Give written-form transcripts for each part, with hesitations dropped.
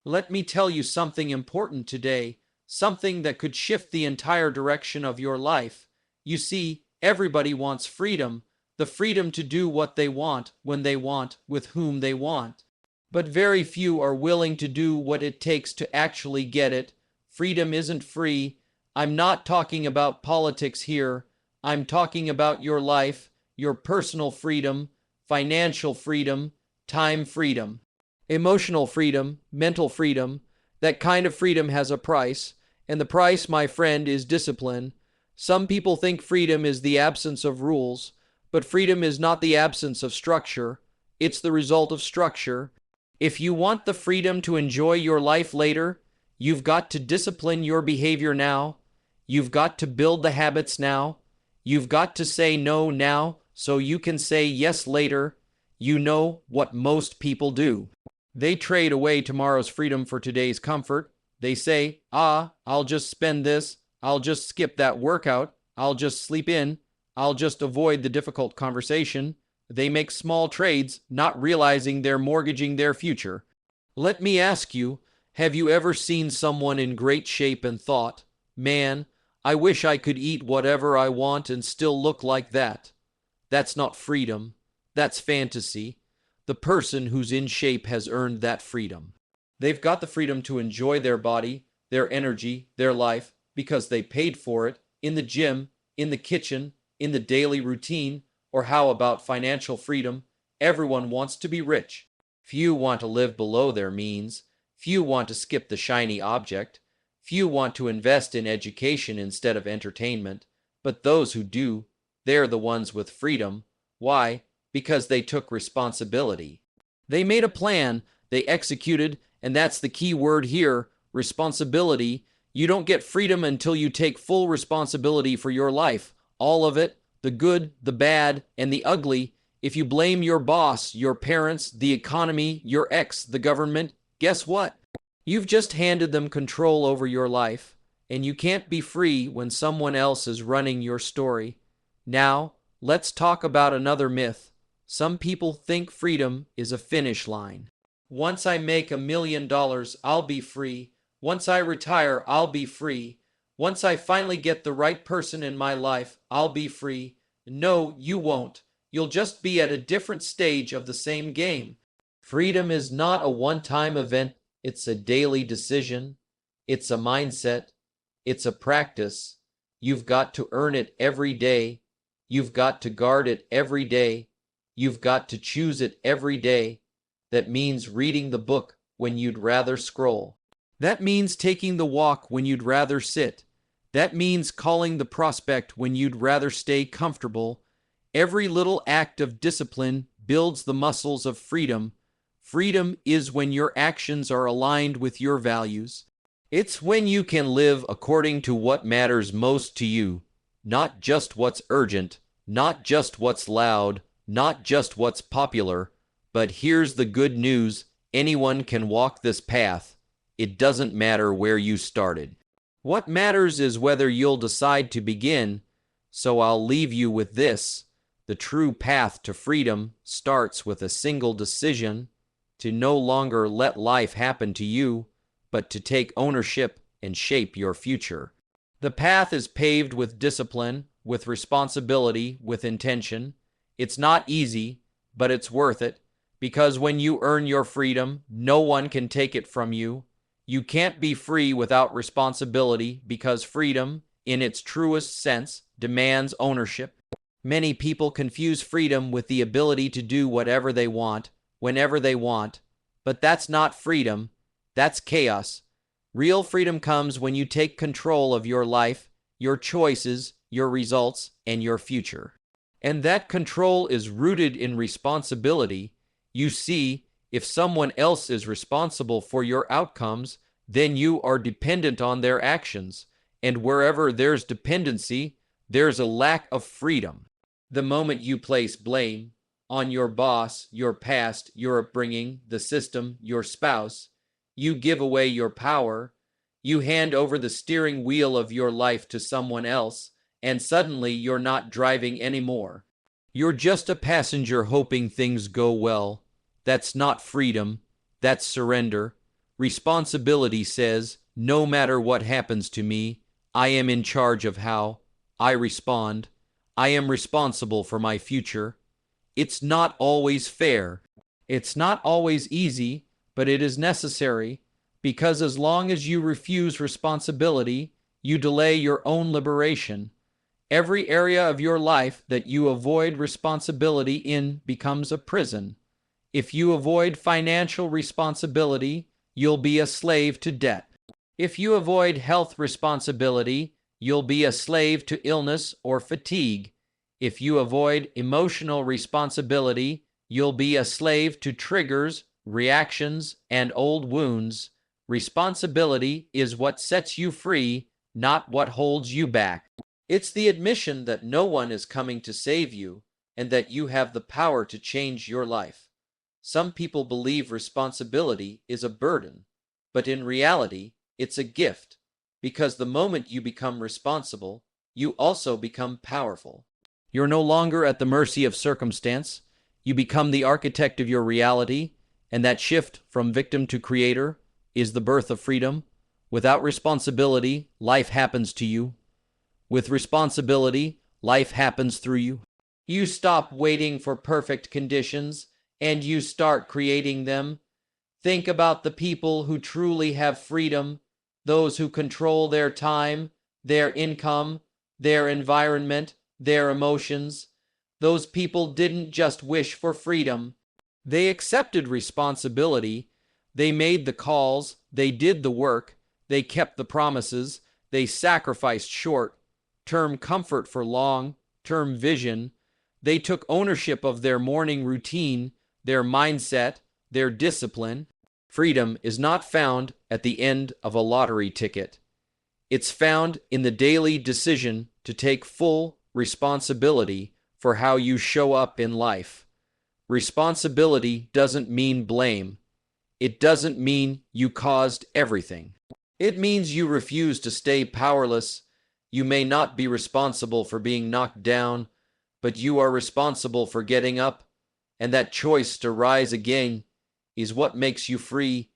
Let me tell you something important today, something that could shift the entire direction of your life. You see, everybody wants freedom, the freedom to do what they want, when they want, with whom they want. But very few are willing to do what it takes to actually get it. Freedom isn't free. I'm not talking about politics here. I'm talking about your life, your personal freedom, financial freedom, time freedom. Emotional freedom, mental freedom, that kind of freedom has a price, and the price, my friend, is discipline. Some people think freedom is the absence of rules, but freedom is not the absence of structure. It's the result of structure. If you want the freedom to enjoy your life later, you've got to discipline your behavior now. You've got to build the habits now. You've got to say no now so you can say yes later. You know what most people do. They trade away tomorrow's freedom for today's comfort. They say, I'll just spend this. I'll just skip that workout. I'll just sleep in. I'll just avoid the difficult conversation. They make small trades, not realizing they're mortgaging their future. Let me ask you, have you ever seen someone in great shape and thought, man, I wish I could eat whatever I want and still look like that? That's not freedom. That's fantasy. The person who's in shape has earned that freedom. They've got the freedom to enjoy their body, their energy, their life, because they paid for it, in the gym, in the kitchen, in the daily routine. Or how about financial freedom? Everyone wants to be rich. Few want to live below their means. Few want to skip the shiny object. Few want to invest in education instead of entertainment. But those who do, they're the ones with freedom. Why? Because they took responsibility. They made a plan, they executed, and that's the key word here, responsibility. You don't get freedom until you take full responsibility for your life, all of it, the good, the bad, and the ugly. If you blame your boss, your parents, the economy, your ex, the government, guess what? You've just handed them control over your life, and you can't be free when someone else is running your story. Now, let's talk about another myth. Some people think freedom is a finish line. Once I make $1 million, I'll be free. Once I retire, I'll be free. Once I finally get the right person in my life, I'll be free. No, you won't. You'll just be at a different stage of the same game. Freedom is not a one-time event. It's a daily decision. It's a mindset. It's a practice. You've got to earn it every day. You've got to guard it every day. You've got to choose it every day. That means reading the book when you'd rather scroll. That means taking the walk when you'd rather sit. That means calling the prospect when you'd rather stay comfortable. Every little act of discipline builds the muscles of freedom. Freedom is when your actions are aligned with your values. It's when you can live according to what matters most to you, not just what's urgent, not just what's loud, not just what's popular. But here's the good news. Anyone can walk this path. It doesn't matter where you started. What matters is whether you'll decide to begin. So I'll leave you with this. The true path to freedom starts with a single decision to no longer let life happen to you, but to take ownership and shape your future. The path is paved with discipline, with responsibility, with intention. It's not easy, but it's worth it, because when you earn your freedom, no one can take it from you. You can't be free without responsibility, because freedom, in its truest sense, demands ownership. Many people confuse freedom with the ability to do whatever they want, whenever they want, but that's not freedom, that's chaos. Real freedom comes when you take control of your life, your choices, your results, and your future. And that control is rooted in responsibility. You see, if someone else is responsible for your outcomes, then you are dependent on their actions. And wherever there's dependency, there's a lack of freedom. The moment you place blame on your boss, your past, your upbringing, the system, your spouse, you give away your power. You hand over the steering wheel of your life to someone else, and suddenly you're not driving anymore. You're just a passenger hoping things go well. That's not freedom. That's surrender. Responsibility says, no matter what happens to me, I am in charge of how I respond. I am responsible for my future. It's not always fair. It's not always easy, but it is necessary, because as long as you refuse responsibility, you delay your own liberation. Every area of your life that you avoid responsibility in becomes a prison. If you avoid financial responsibility, you'll be a slave to debt. If you avoid health responsibility, you'll be a slave to illness or fatigue. If you avoid emotional responsibility, you'll be a slave to triggers, reactions, and old wounds. Responsibility is what sets you free, not what holds you back. It's the admission that no one is coming to save you and that you have the power to change your life. Some people believe responsibility is a burden, but in reality, it's a gift, because the moment you become responsible, you also become powerful. You're no longer at the mercy of circumstance. You become the architect of your reality, and that shift from victim to creator is the birth of freedom. Without responsibility, life happens to you. With responsibility, life happens through you. You stop waiting for perfect conditions, and you start creating them. Think about the people who truly have freedom, those who control their time, their income, their environment, their emotions. Those people didn't just wish for freedom. They accepted responsibility. They made the calls. They did the work. They kept the promises. They sacrificed short-term comfort for long-term vision. They took ownership of their morning routine, their mindset, their discipline. Freedom is not found at the end of a lottery ticket. It's found in the daily decision to take full responsibility for how you show up in life. Responsibility doesn't mean blame. It doesn't mean you caused everything. It means you refuse to stay powerless. You may not be responsible for being knocked down, but you are responsible for getting up, and that choice to rise again is what makes you free.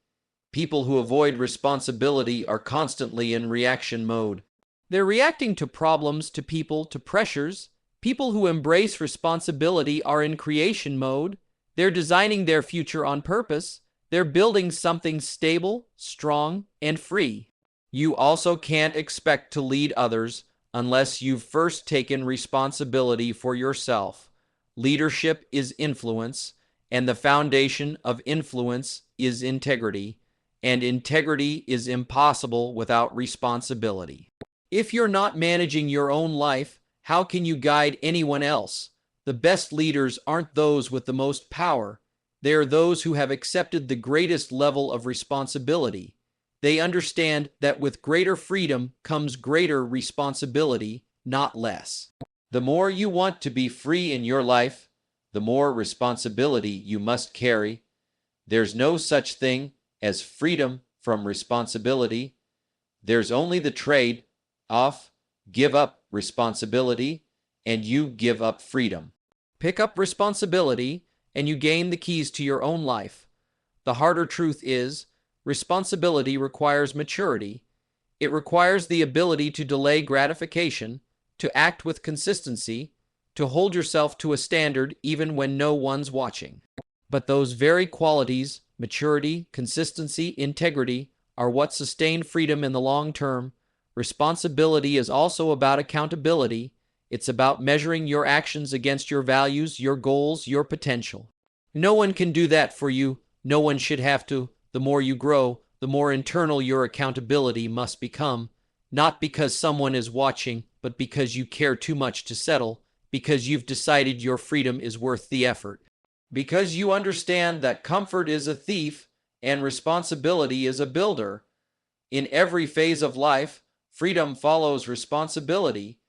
People who avoid responsibility are constantly in reaction mode. They're reacting to problems, to people, to pressures. People who embrace responsibility are in creation mode. They're designing their future on purpose. They're building something stable, strong, and free. You also can't expect to lead others unless you've first taken responsibility for yourself. Leadership is influence, and the foundation of influence is integrity, and integrity is impossible without responsibility. If you're not managing your own life, how can you guide anyone else? The best leaders aren't those with the most power. They are those who have accepted the greatest level of responsibility. They understand that with greater freedom comes greater responsibility, not less. The more you want to be free in your life, the more responsibility you must carry. There's no such thing as freedom from responsibility. There's only the trade-off. Give up responsibility, and you give up freedom. Pick up responsibility, and you gain the keys to your own life. The harder truth is, responsibility requires maturity. It requires the ability to delay gratification, to act with consistency, to hold yourself to a standard even when no one's watching. But those very qualities, maturity, consistency, integrity, are what sustain freedom in the long term. Responsibility is also about accountability. It's about measuring your actions against your values, your goals, your potential. No one can do that for you. No one should have to. The more you grow, the more internal your accountability must become, not because someone is watching, but because you care too much to settle, because you've decided your freedom is worth the effort. Because you understand that comfort is a thief and responsibility is a builder. In every phase of life, freedom follows responsibility.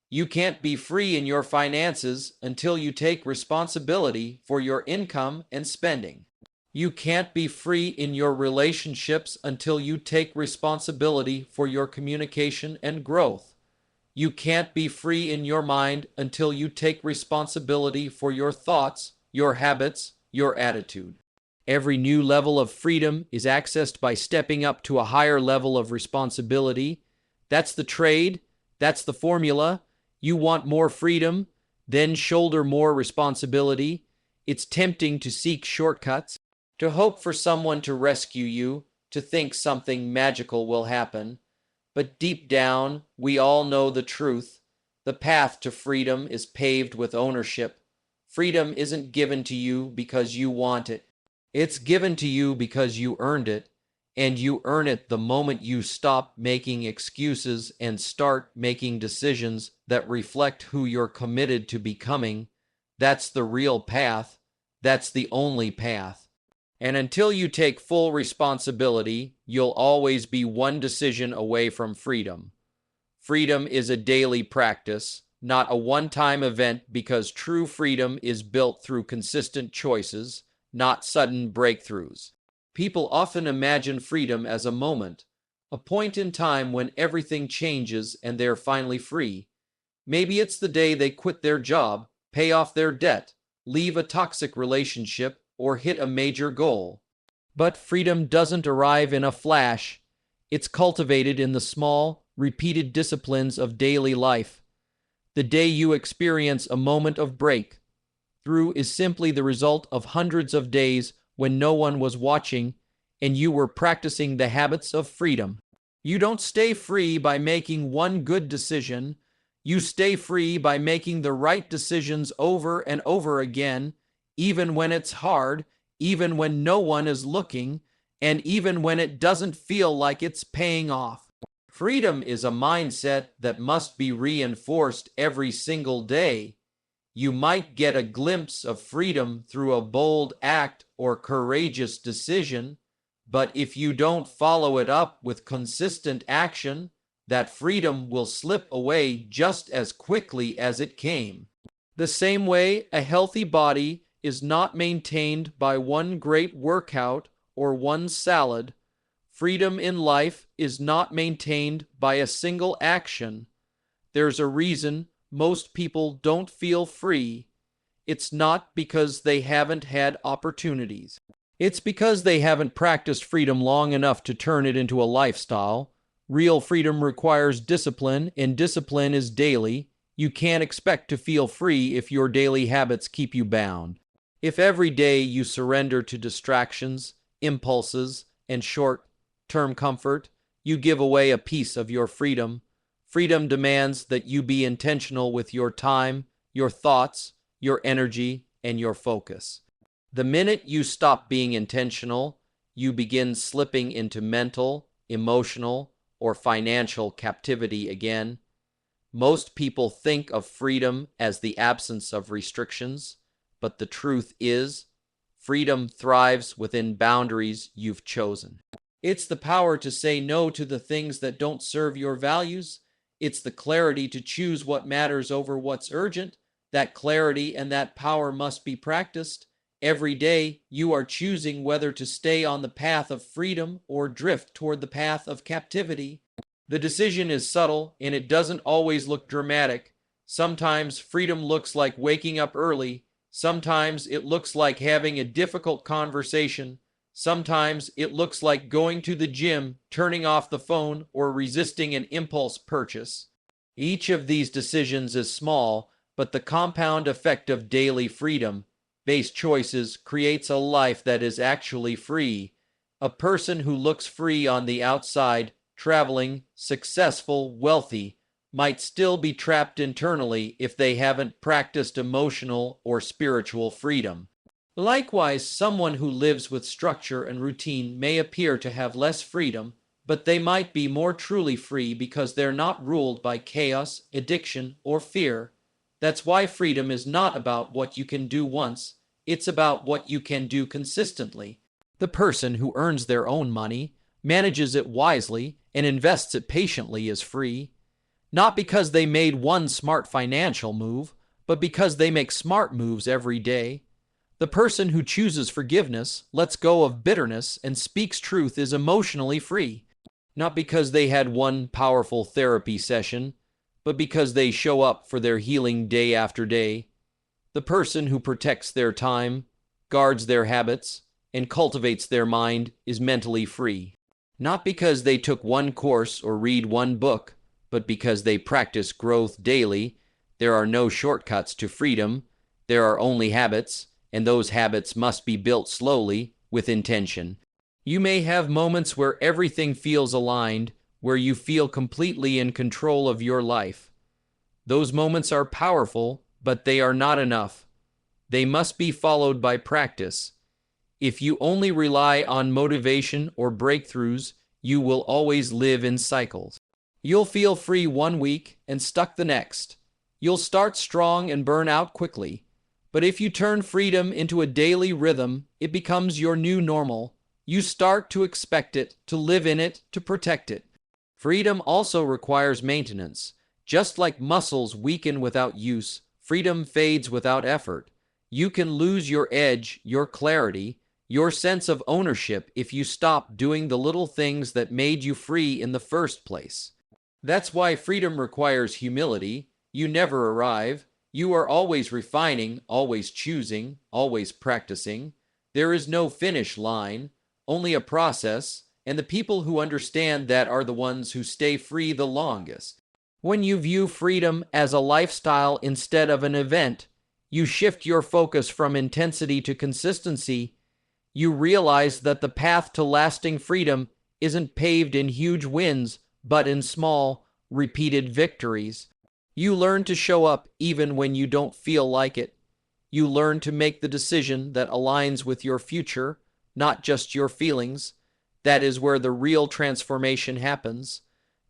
You can't be free in your finances until you take responsibility for your income and spending. You can't be free in your relationships until you take responsibility for your communication and growth. You can't be free in your mind until you take responsibility for your thoughts, your habits, your attitude. Every new level of freedom is accessed by stepping up to a higher level of responsibility. That's the trade. That's the formula. You want more freedom, then shoulder more responsibility. It's tempting to seek shortcuts, to hope for someone to rescue you, to think something magical will happen. But deep down, we all know the truth. The path to freedom is paved with ownership. Freedom isn't given to you because you want it. It's given to you because you earned it, and you earn it the moment you stop making excuses and start making decisions that reflect who you're committed to becoming. That's the real path. That's the only path. And until you take full responsibility, you'll always be one decision away from freedom. Freedom is a daily practice, not a one-time event, because true freedom is built through consistent choices, not sudden breakthroughs. People often imagine freedom as a moment, a point in time when everything changes and they're finally free. Maybe it's the day they quit their job, pay off their debt, leave a toxic relationship, or hit a major goal. But freedom doesn't arrive in a flash. It's cultivated in the small, repeated disciplines of daily life. The day you experience a moment of breakthrough is simply the result of hundreds of days when no one was watching and you were practicing the habits of freedom. You don't stay free by making one good decision. You stay free by making the right decisions over and over again, even when it's hard, even when no one is looking, and even when it doesn't feel like it's paying off. Freedom is a mindset that must be reinforced every single day. You might get a glimpse of freedom through a bold act or courageous decision, but if you don't follow it up with consistent action, that freedom will slip away just as quickly as it came. The same way a healthy body is not maintained by one great workout or one salad, freedom in life is not maintained by a single action. There's a reason most people don't feel free. It's not because they haven't had opportunities. It's because they haven't practiced freedom long enough to turn it into a lifestyle. Real freedom requires discipline, and discipline is daily. You can't expect to feel free if your daily habits keep you bound. If every day you surrender to distractions, impulses, and short-term comfort, you give away a piece of your freedom. Freedom demands that you be intentional with your time, your thoughts, your energy, and your focus. The minute you stop being intentional, you begin slipping into mental, emotional, or financial captivity again. Most people think of freedom as the absence of restrictions, but the truth is, freedom thrives within boundaries you've chosen. It's the power to say no to the things that don't serve your values. It's the clarity to choose what matters over what's urgent. That clarity and that power must be practiced. Every day, you are choosing whether to stay on the path of freedom or drift toward the path of captivity. The decision is subtle, and it doesn't always look dramatic. Sometimes freedom looks like waking up early. Sometimes it looks like having a difficult conversation. Sometimes it looks like going to the gym, turning off the phone, or resisting an impulse purchase. Each of these decisions is small, but the compound effect of daily freedom-based choices creates a life that is actually free. A person who looks free on the outside, traveling, successful, wealthy, might still be trapped internally if they haven't practiced emotional or spiritual freedom. Likewise, someone who lives with structure and routine may appear to have less freedom, but they might be more truly free because they're not ruled by chaos, addiction, or fear. That's why freedom is not about what you can do once, it's about what you can do consistently. The person who earns their own money, manages it wisely, and invests it patiently is free. Not because they made one smart financial move, but because they make smart moves every day. The person who chooses forgiveness, lets go of bitterness, and speaks truth is emotionally free. Not because they had one powerful therapy session, but because they show up for their healing day after day. The person who protects their time, guards their habits, and cultivates their mind is mentally free. Not because they took one course or read one book, but because they practice growth daily. There are no shortcuts to freedom. There are only habits, and those habits must be built slowly, with intention. You may have moments where everything feels aligned, where you feel completely in control of your life. Those moments are powerful, but they are not enough. They must be followed by practice. If you only rely on motivation or breakthroughs, you will always live in cycles. You'll feel free one week and stuck the next. You'll start strong and burn out quickly. But if you turn freedom into a daily rhythm, it becomes your new normal. You start to expect it, to live in it, to protect it. Freedom also requires maintenance. Just like muscles weaken without use, freedom fades without effort. You can lose your edge, your clarity, your sense of ownership if you stop doing the little things that made you free in the first place. That's why freedom requires humility. You never arrive. You are always refining, always choosing, always practicing. There is no finish line, only a process, and the people who understand that are the ones who stay free the longest. When you view freedom as a lifestyle instead of an event, you shift your focus from intensity to consistency. You realize that the path to lasting freedom isn't paved in huge wins, but in small, repeated victories. You learn to show up even when you don't feel like it. You learn to make the decision that aligns with your future, not just your feelings. That is where the real transformation happens.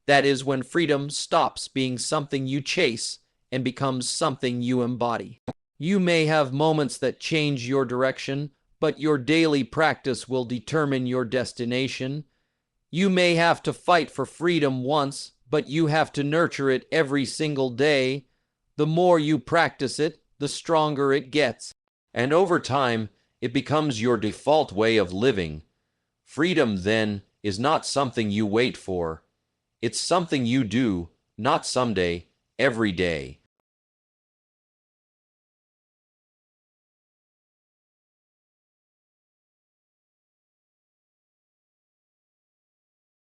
That is when freedom stops being something you chase and becomes something you embody. You may have moments that change your direction, but your daily practice will determine your destination. You may have to fight for freedom once, but you have to nurture it every single day. The more you practice it, the stronger it gets. And over time, it becomes your default way of living. Freedom, then, is not something you wait for. It's something you do, not someday, every day.